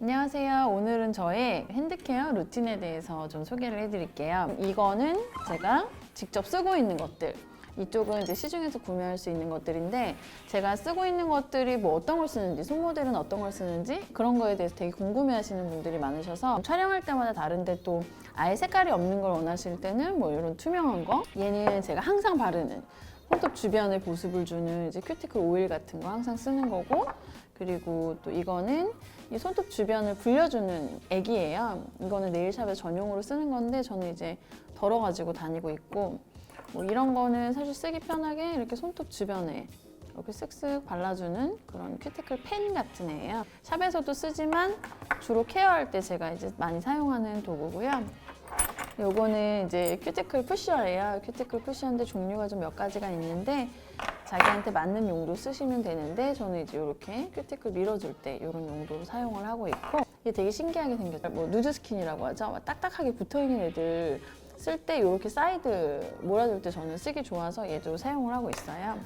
안녕하세요. 오늘은 저의 핸드케어 루틴에 대해서 좀 소개를 해드릴게요. 이거는 제가 직접 쓰고 있는 것들, 이쪽은 이제 시중에서 구매할 수 있는 것들인데, 제가 쓰고 있는 것들이 뭐 어떤 걸 쓰는지, 손모델은 어떤 걸 쓰는지 그런 거에 대해서 되게 궁금해 하시는 분들이 많으셔서 촬영할 때마다 다른데, 또 아예 색깔이 없는 걸 원하실 때는 뭐 이런 투명한 거, 얘는 제가 항상 바르는 손톱 주변에 보습을 주는 이제 큐티클 오일 같은 거 항상 쓰는 거고, 그리고 또 이거는 이 손톱 주변을 불려주는 액이에요. 이거는 네일샵에서 전용으로 쓰는 건데, 저는 이제 덜어가지고 다니고 있고, 뭐 이런 거는 사실 쓰기 편하게 이렇게 손톱 주변에 이렇게 쓱쓱 발라주는 그런 큐티클 펜 같은 애예요. 샵에서도 쓰지만 주로 케어할 때 제가 이제 많이 사용하는 도구고요. 요거는 이제 큐티클 푸셔예요. 큐티클 푸셔인데 종류가 좀 몇 가지가 있는데, 자기한테 맞는 용도 쓰시면 되는데, 저는 이제 이렇게 큐티클 밀어줄 때 이런 용도로 사용을 하고 있고, 이게 되게 신기하게 생겼어요. 뭐 누드 스킨이라고 하죠. 딱딱하게 붙어있는 애들 쓸 때 이렇게 사이드 몰아줄 때 저는 쓰기 좋아서 얘도 사용을 하고 있어요.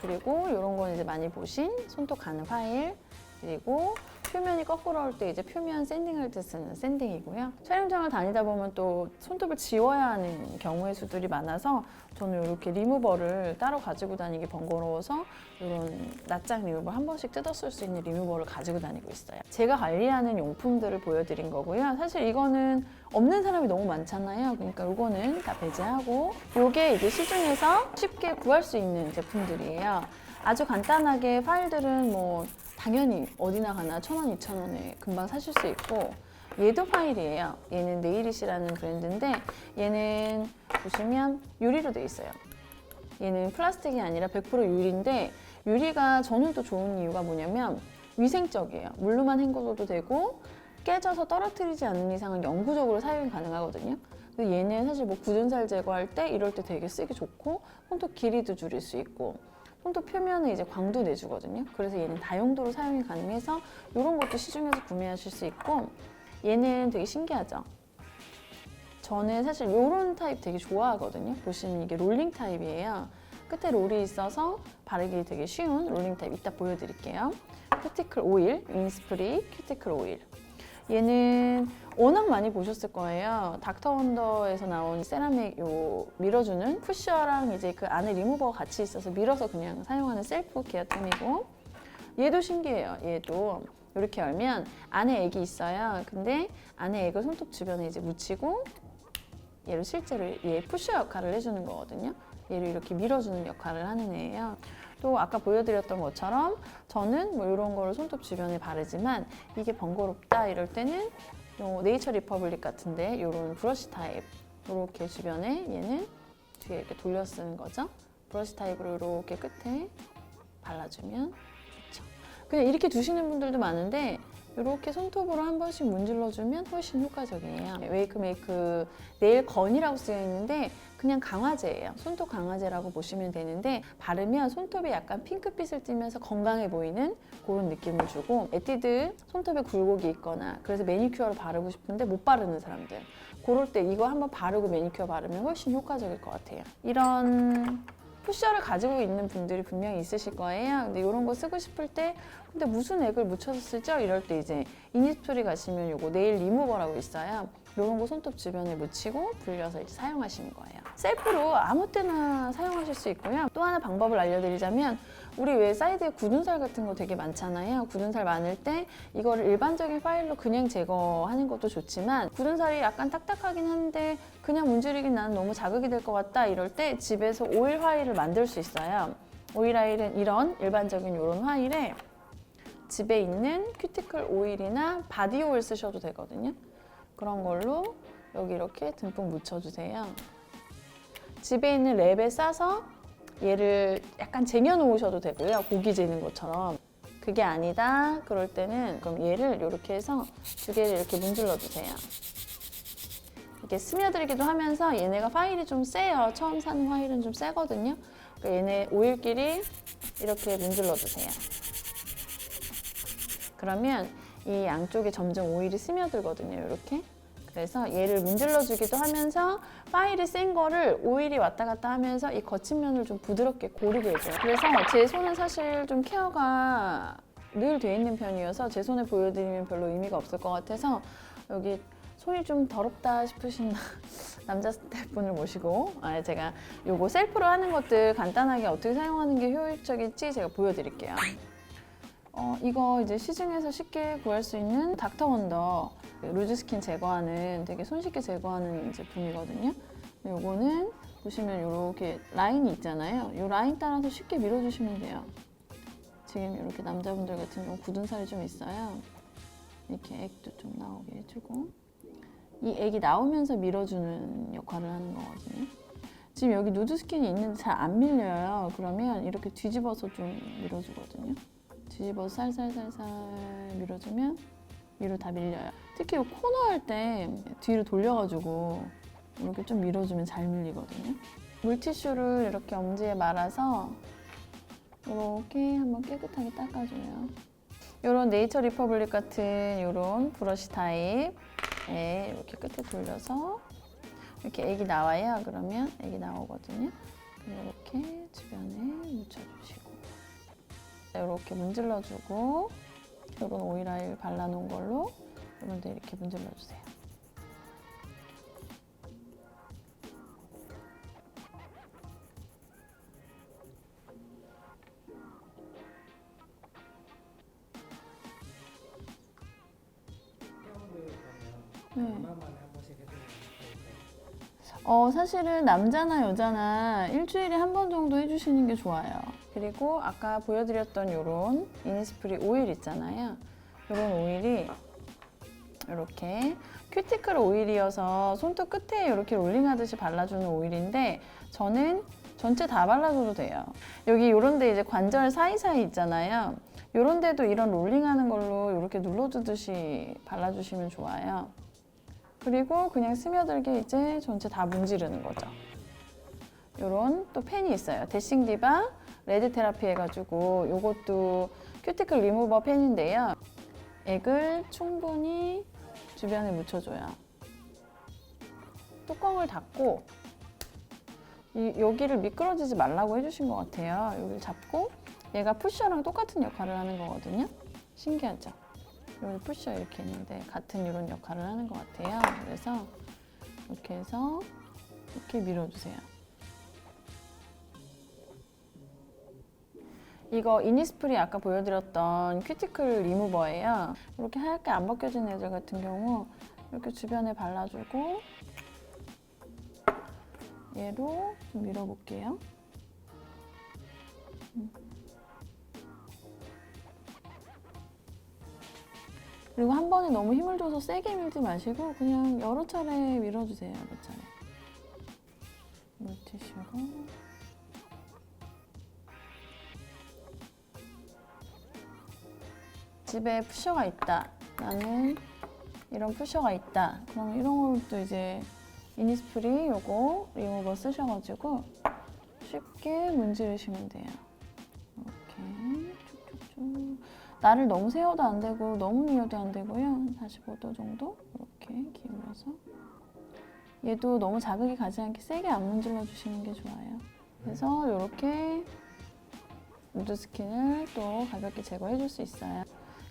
그리고 이런 건 이제 많이 보신 손톱 가는 파일, 그리고 표면이 거꾸로 올 때 이제 표면 샌딩할 때 쓰는 샌딩이고요. 촬영장을 다니다 보면 또 손톱을 지워야 하는 경우의 수들이 많아서 저는 이렇게 리무버를 따로 가지고 다니기 번거로워서 이런 낱장 리무버 한 번씩 뜯어 쓸 수 있는 리무버를 가지고 다니고 있어요. 제가 관리하는 용품들을 보여드린 거고요. 사실 이거는 없는 사람이 너무 많잖아요. 그러니까 이거는 다 배제하고, 이게 이제 시중에서 쉽게 구할 수 있는 제품들이에요. 아주 간단하게 파일들은 뭐 당연히 어디나 가나 1,000원, 2,000원에 금방 사실 수 있고, 얘도 파일이에요. 얘는 네일잇이라는 브랜드인데, 얘는 보시면 유리로 돼 있어요. 얘는 플라스틱이 아니라 100% 유리인데, 유리가 저는 또 좋은 이유가 뭐냐면 위생적이에요. 물로만 헹궈줘도 되고 깨져서 떨어뜨리지 않는 이상은 영구적으로 사용이 가능하거든요. 근데 얘는 사실 뭐 굳은 살 제거할 때 이럴 때 되게 쓰기 좋고, 손톱 길이도 줄일 수 있고, 손톱 표면에 이제 광도 내주거든요. 그래서 얘는 다용도로 사용이 가능해서 이런 것도 시중에서 구매하실 수 있고, 얘는 되게 신기하죠? 저는 사실 이런 타입 되게 좋아하거든요. 보시면 이게 롤링 타입이에요. 끝에 롤이 있어서 바르기 되게 쉬운 롤링 타입, 이따 보여드릴게요. 큐티클 오일, 인스프리 큐티클 오일. 얘는 워낙 많이 보셨을 거예요. 닥터 원더에서 나온 세라믹 요 밀어주는 푸셔랑 이제 그 안에 리무버가 같이 있어서 밀어서 그냥 사용하는 셀프 케어템이고, 얘도 신기해요. 얘도 이렇게 열면 안에 액이 있어요. 근데 안에 액을 손톱 주변에 이제 묻히고, 얘를 실제로 얘 푸셔 역할을 해주는 거거든요. 얘를 이렇게 밀어주는 역할을 하는 애예요. 또 아까 보여드렸던 것처럼 저는 뭐 이런 거를 손톱 주변에 바르지만 이게 번거롭다 이럴 때는 네이처 리퍼블릭 같은데 이런 브러쉬 타입, 이렇게 주변에 얘는 뒤에 이렇게 돌려 쓰는 거죠. 브러쉬 타입으로 이렇게 끝에 발라주면 좋죠. 그냥 이렇게 두시는 분들도 많은데, 이렇게 손톱으로 한 번씩 문질러주면 훨씬 효과적이에요. 웨이크메이크 네일 건이라고 쓰여 있는데 그냥 강화제예요. 손톱 강화제라고 보시면 되는데, 바르면 손톱이 약간 핑크빛을 띠면서 건강해 보이는 그런 느낌을 주고, 에뛰드 손톱에 굴곡이 있거나 그래서 매니큐어를 바르고 싶은데 못 바르는 사람들, 그럴 때 이거 한번 바르고 매니큐어 바르면 훨씬 효과적일 것 같아요. 이런 푸셔를 가지고 있는 분들이 분명히 있으실 거예요. 근데 이런 거 쓰고 싶을 때, 근데 무슨 액을 묻혀서 쓰죠? 이럴 때 이제 이니스프리 가시면 요거 네일 리무버라고 있어요. 이런 거 손톱 주변에 묻히고 불려서 이제 사용하시는 거예요. 셀프로 아무 때나 사용하실 수 있고요. 또 하나 방법을 알려드리자면, 우리 왜 사이드에 굳은 살 같은 거 되게 많잖아요. 굳은 살 많을 때 이거를 일반적인 파일로 그냥 제거하는 것도 좋지만, 굳은 살이 약간 딱딱하긴 한데 그냥 문지르긴 나는 너무 자극이 될 것 같다 이럴 때 집에서 오일 화일을 만들 수 있어요. 오일 화일은 이런 일반적인 이런 화일에 집에 있는 큐티클 오일이나 바디 오일 쓰셔도 되거든요. 그런 걸로 여기 이렇게 듬뿍 묻혀주세요. 집에 있는 랩에 싸서 얘를 약간 쟁여 놓으셔도 되고요. 고기 재는 것처럼. 그게 아니다 그럴 때는 그럼 얘를 이렇게 해서 두 개를 이렇게 문질러 주세요. 이렇게 스며들기도 하면서, 얘네가 파일이 좀 세요. 처음 사는 파일은 좀 세거든요. 그러니까 얘네 오일끼리 이렇게 문질러 주세요. 그러면 이 양쪽에 점점 오일이 스며들거든요. 이렇게. 그래서 얘를 문질러 주기도 하면서 파일이 센 거를 오일이 왔다 갔다 하면서 이 거친 면을 좀 부드럽게 고르게 해줘요. 그래서 제 손은 사실 좀 케어가 늘 돼 있는 편이어서 제 손에 보여드리면 별로 의미가 없을 것 같아서 여기 손이 좀 더럽다 싶으신 남자 스태프분을 모시고 제가 요거 셀프로 하는 것들 간단하게 어떻게 사용하는 게 효율적일지 제가 보여드릴게요. 이거 이제 시중에서 쉽게 구할 수 있는 닥터원더 루즈 스킨 제거하는 되게 손쉽게 제거하는 제품이거든요. 요거는 보시면 이렇게 라인이 있잖아요. 이 라인 따라서 쉽게 밀어주시면 돼요. 지금 이렇게 남자분들 같은 경우 굳은 살이 좀 있어요. 이렇게 액도 좀 나오게 해주고 이 액이 나오면서 밀어주는 역할을 하는 거거든요. 지금 여기 누드 스킨이 있는데 잘 안 밀려요. 그러면 이렇게 뒤집어서 좀 밀어주거든요. 뒤집어서 살살살살 밀어주면 위로 다 밀려요. 특히 이 코너 할 때 뒤로 돌려가지고 이렇게 좀 밀어주면 잘 밀리거든요. 물티슈를 이렇게 엄지에 말아서 이렇게 한번 깨끗하게 닦아줘요. 이런 네이처 리퍼블릭 같은 이런 브러쉬 타입에 이렇게 끝에 돌려서 이렇게 액이 나와요. 그러면 액이 나오거든요. 이렇게 주변에 묻혀주시고 이렇게 문질러주고 이런 오일 아일 발라놓은 걸로 이런데 이렇게 문질러주세요. 사실은 남자나 여자나 일주일에 한 번 정도 해주시는 게 좋아요. 그리고 아까 보여드렸던 이런 이니스프리 오일 있잖아요. 이런 오일이 이렇게 큐티클 오일이어서 손톱 끝에 이렇게 롤링하듯이 발라주는 오일인데 저는 전체 다 발라줘도 돼요. 여기 이런 데 이제 관절 사이사이 있잖아요. 이런 데도 이런 롤링하는 걸로 이렇게 눌러주듯이 발라주시면 좋아요. 그리고 그냥 스며들게 이제 전체 다 문지르는 거죠. 이런 또 펜이 있어요. 데싱 디바 레드 테라피 해가지고 이것도 큐티클 리무버 펜인데요. 액을 충분히 주변에 묻혀줘요. 뚜껑을 닫고 여기를 미끄러지지 말라고 해주신 것 같아요. 여기를 잡고 얘가 푸셔랑 똑같은 역할을 하는 거거든요. 신기하죠? 여기 푸셔 이렇게 있는데 같은 이런 역할을 하는 것 같아요. 그래서 이렇게 해서 이렇게 밀어주세요. 이거 이니스프리 아까 보여드렸던 큐티클 리무버예요. 이렇게 하얗게 안 벗겨진 애들 같은 경우 이렇게 주변에 발라주고 얘로 좀 밀어볼게요. 그리고 한 번에 너무 힘을 줘서 세게 밀지 마시고 그냥 여러 차례 밀어주세요. 여러 차례. 물티슈로 집에 푸셔가 있다. 나는 이런 푸셔가 있다. 그럼 이런 것도 이제 이니스프리 요거 리무버 쓰셔가지고 쉽게 문지르시면 돼요. 이렇게 쭉쭉쭉. 날을 너무 세워도 안 되고 너무 미어도 안 되고요. 45도 정도 이렇게 기울여서 얘도 너무 자극이 가지 않게 세게 안 문질러 주시는 게 좋아요. 그래서 이렇게 누드 스킨을 또 가볍게 제거해 줄 수 있어요.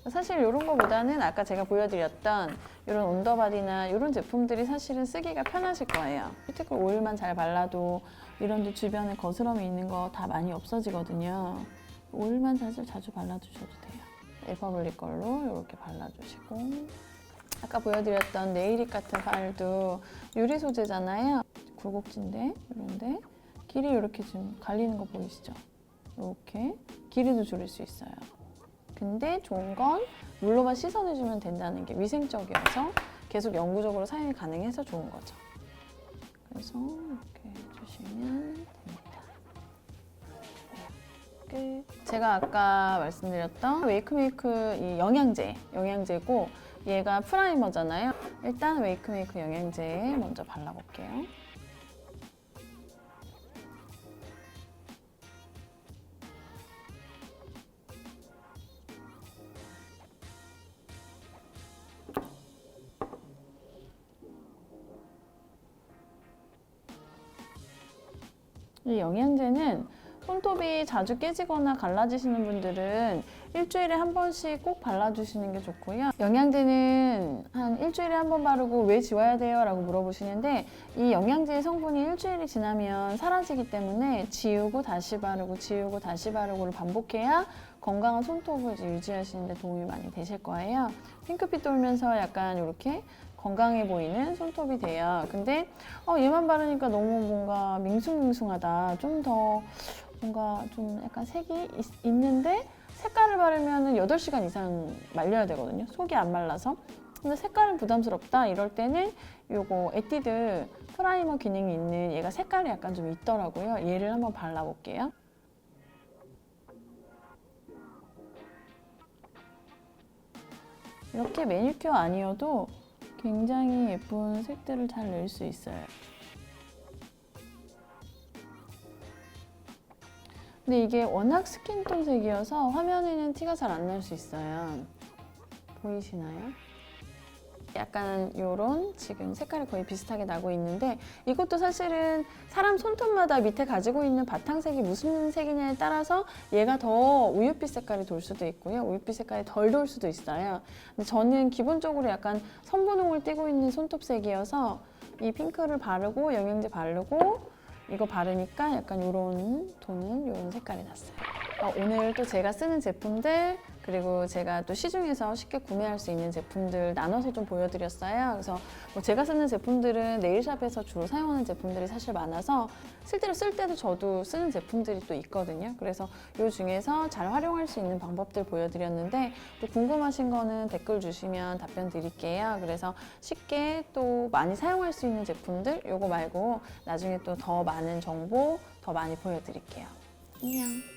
사실 이런 거보다는 아까 제가 보여드렸던 이런 언더바디나 이런 제품들이 사실은 쓰기가 편하실 거예요. 큐티클 오일만 잘 발라도 이런 데 주변에 거스럼이 있는 거 다 많이 없어지거든요. 오일만 사실 자주 발라주셔도 돼요. 리퍼블릭 걸로 이렇게 발라주시고 아까 보여드렸던 네일립 같은 파일도 유리 소재잖아요. 굴곡진데 이런데 길이 이렇게 좀 갈리는 거 보이시죠? 이렇게 길이도 줄일 수 있어요. 근데 좋은 건 물로만 씻어내주면 된다는 게 위생적이어서 계속 영구적으로 사용이 가능해서 좋은 거죠. 그래서 이렇게 해주시면 됩니다. 끝. 제가 아까 말씀드렸던 웨이크메이크 이 영양제고 얘가 프라이머잖아요. 일단 웨이크메이크 영양제 먼저 발라볼게요. 이 영양제는 손톱이 자주 깨지거나 갈라지시는 분들은 일주일에 한 번씩 꼭 발라주시는 게 좋고요. 영양제는 한 일주일에 한 번 바르고 왜 지워야 돼요? 라고 물어보시는데 이 영양제의 성분이 일주일이 지나면 사라지기 때문에 지우고 다시 바르고 지우고 다시 바르고를 반복해야 건강한 손톱을 이제 유지하시는 데 도움이 많이 되실 거예요. 핑크빛 돌면서 약간 이렇게 건강해 보이는 손톱이 돼요. 근데 얘만 바르니까 너무 뭔가 밍숭밍숭하다. 좀 더 뭔가 좀 약간 색이 있는데 색깔을 바르면 8시간 이상 말려야 되거든요. 속이 안 말라서. 근데 색깔은 부담스럽다. 이럴 때는 요거 에뛰드 프라이머 기능이 있는 얘가 색깔이 약간 좀 있더라고요. 얘를 한번 발라볼게요. 이렇게 매니큐어 아니어도 굉장히 예쁜 색들을 잘 낼 수 있어요. 근데 이게 워낙 스킨톤 색이어서 화면에는 티가 잘 안 날 수 있어요. 보이시나요? 약간 요런 지금 색깔이 거의 비슷하게 나고 있는데 이것도 사실은 사람 손톱마다 밑에 가지고 있는 바탕색이 무슨 색이냐에 따라서 얘가 더 우윳빛 색깔이 돌 수도 있고요. 우윳빛 색깔이 덜 돌 수도 있어요. 근데 저는 기본적으로 약간 선분홍을 띠고 있는 손톱색이어서 이 핑크를 바르고 영양제 바르고 이거 바르니까 약간 요런 도는 요런 색깔이 났어요. 오늘 또 제가 쓰는 제품들 그리고 제가 또 시중에서 쉽게 구매할 수 있는 제품들 나눠서 좀 보여드렸어요. 그래서 뭐 제가 쓰는 제품들은 네일샵에서 주로 사용하는 제품들이 사실 많아서 실제로 쓸 때도 저도 쓰는 제품들이 또 있거든요. 그래서 이 중에서 잘 활용할 수 있는 방법들 보여드렸는데 또 궁금하신 거는 댓글 주시면 답변 드릴게요. 그래서 쉽게 또 많이 사용할 수 있는 제품들 요거 말고 나중에 또 더 많은 정보 더 많이 보여드릴게요. 안녕.